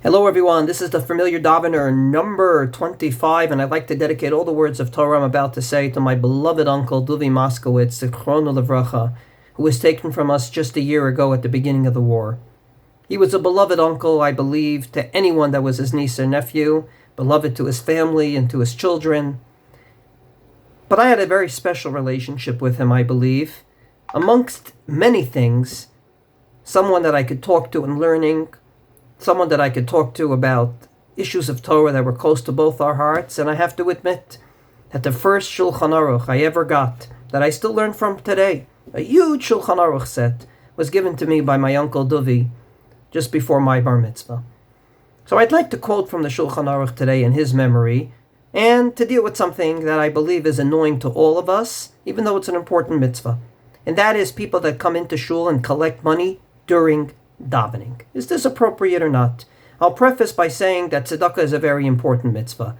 Hello everyone, this is the Familiar Davener number 25, and I'd like to dedicate all the words of Torah I'm about to say to my beloved uncle Duvie Moskowitz, Zichrono Livracha, who was taken from us just a year ago at the beginning of the war. He was a beloved uncle, I believe, to anyone that was his niece or nephew, beloved to his family and to his children. But I had a very special relationship with him, I believe. Amongst many things, someone that I could talk to in learning, someone that I could talk to about issues of Torah that were close to both our hearts. And I have to admit that the first Shulchan Aruch I ever got, that I still learn from today, a huge Shulchan Aruch set, was given to me by my uncle Duvie just before my bar mitzvah. So I'd like to quote from the Shulchan Aruch today in his memory, and to deal with something that I believe is annoying to all of us, even though it's an important mitzvah. And that is people that come into shul and collect money during davening. Is this appropriate or not? I'll preface by saying that tzedakah is a very important mitzvah.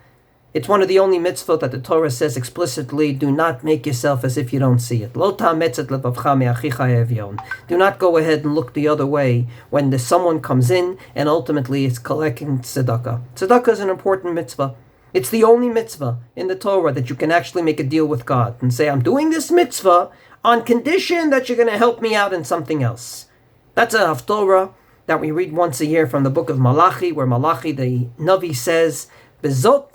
It's one of the only mitzvot that the Torah says explicitly, do not make yourself as if you don't see it. Lo ta'ametz levavcha me'achicha evyon. Do not go ahead and look the other way when someone comes in and ultimately is collecting tzedakah. Tzedakah is an important mitzvah. It's the only mitzvah in the Torah that you can actually make a deal with God and say, I'm doing this mitzvah on condition that you're going to help me out in something else. That's a haftorah that we read once a year from the book of Malachi, where Malachi the Navi says, Bezot,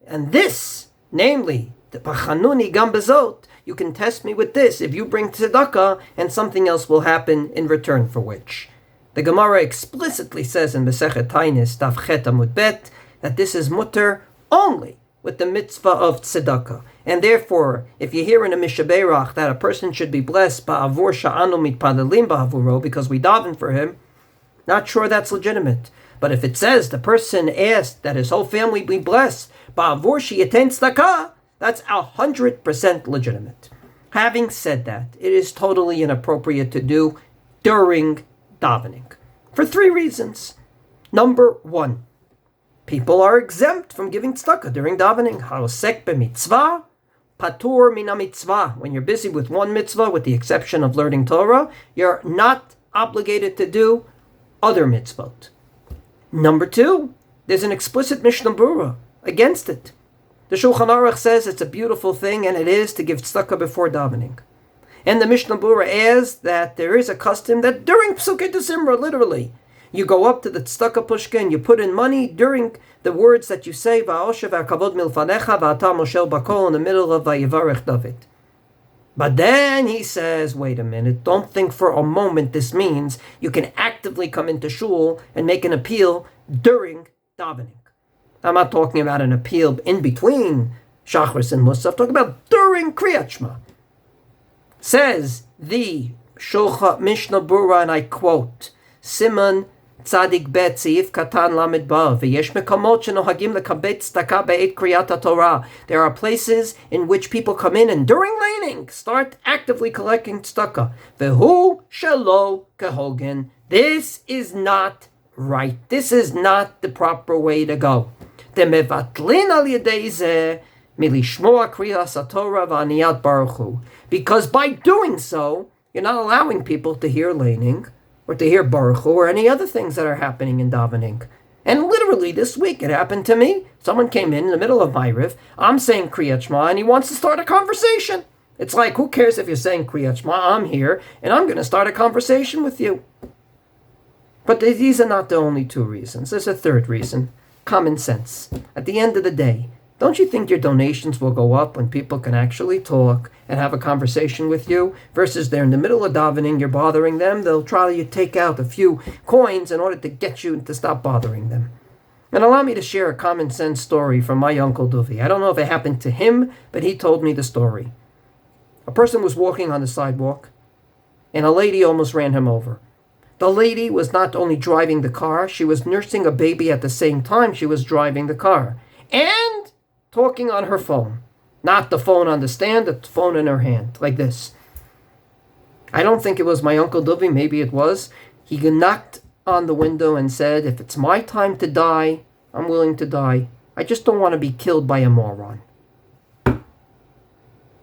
and this, namely, the Pachanuni Gam Bezot, you can test me with this if you bring tzedakah, and something else will happen in return for which. The Gemara explicitly says in Masechet Tainis, Daf Chet Amud Bet, that this is mutter only with the mitzvah of tzedakah. And therefore, if you hear in a Mishaberach that a person should be blessed ba'avur sha'anu mitpadalim ba'avuro because we daven for him, not sure that's legitimate. But if it says the person asked that his whole family be blessed ba'avur she'yaten tzedakah, that's 100% legitimate. Having said that, it is totally inappropriate to do during davening for 3 reasons. Number 1, people are exempt from giving tzedakah during davening. Ha'osek b'mitzvah, patur mina mitzvah. When you're busy with one mitzvah, with the exception of learning Torah, you're not obligated to do other mitzvot. Number 2, there's an explicit Mishnah Berurah against it. The Shulchan Aruch says it's a beautiful thing, and it is to give tzedakah before davening. And the Mishnah Berurah adds that there is a custom that during Psukei Desimra, literally, you go up to the tzedakah pushka and you put in money during the words that you say, Va'oshev ha'kavod milfanecha va'ata moshel bakol, in the middle of Vayivarech David. But then he says, wait a minute, don't think for a moment this means you can actively come into shul and make an appeal during davening. I'm not talking about an appeal in between Shachris and Musaf, I'm talking about during Kriyat Shema. Says the Shulchan Mishnah Berurah, and I quote, Siman Tzadik Bet Seif Katan Lamed Ba V'yesh Mekamot Shenohagim Lekabet Tzedakah Be'et Kriyat HaTorah. There are places in which people come in and during laning start actively collecting tzedakah. Vehu Shelo Kehogen. This is not right. This is not the proper way to go. Demevatlin Al Yedei Zeh Milishmoa Kriyas HaTorah V'Aniyat Baruch Hu. Because by doing so, you're not allowing people to hear laning, or to hear Baruch Hu, or any other things that are happening in davening. And literally this week it happened to me. Someone came in the middle of Ma'ariv, I'm saying Kriyat Shema, and he wants to start a conversation. It's like, who cares if you're saying Kriyat Shema? I'm here, and I'm going to start a conversation with you. But these are not the only 2 reasons. There's a 3rd reason. Common sense. At the end of the day, don't you think your donations will go up when people can actually talk and have a conversation with you, versus they're in the middle of davening, you're bothering them, they'll try to take out a few coins in order to get you to stop bothering them. And allow me to share a common sense story from my uncle Duvie. I don't know if it happened to him, but he told me the story. A person was walking on the sidewalk, and a lady almost ran him over. The lady was not only driving the car, she was nursing a baby at the same time she was driving the car. And talking on her phone. Not the phone on the stand, the phone in her hand, like this. I don't think it was my Uncle Duvie, maybe it was. He knocked on the window and said, if it's my time to die, I'm willing to die. I just don't want to be killed by a moron.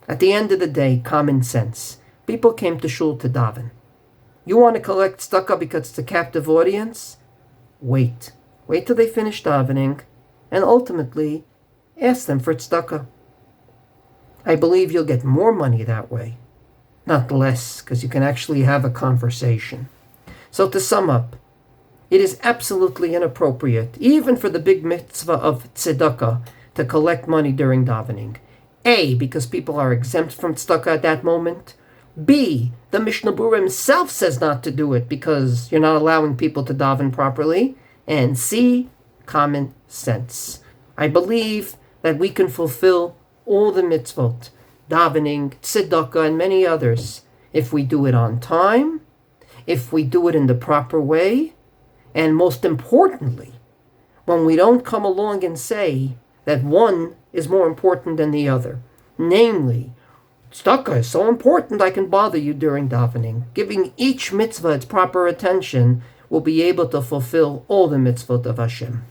At the end of the day, common sense. People came to shul to daven. You want to collect tzedakah because it's a captive audience? Wait. wait till they finish davening, and ultimately ask them for tzedakah. I believe you'll get more money that way, not less, because you can actually have a conversation. So to sum up, it is absolutely inappropriate, even for the big mitzvah of tzedakah, to collect money during davening. A, because people are exempt from tzedakah at that moment. B, the Mishnah Berurah himself says not to do it because you're not allowing people to daven properly. And C, common sense. I believe that we can fulfill all the mitzvot, davening, tzedakah, and many others, if we do it on time, if we do it in the proper way, and most importantly, when we don't come along and say that one is more important than the other. Namely, tzedakah is so important I can bother you during davening. Giving each mitzvah its proper attention will be able to fulfill all the mitzvot of Hashem.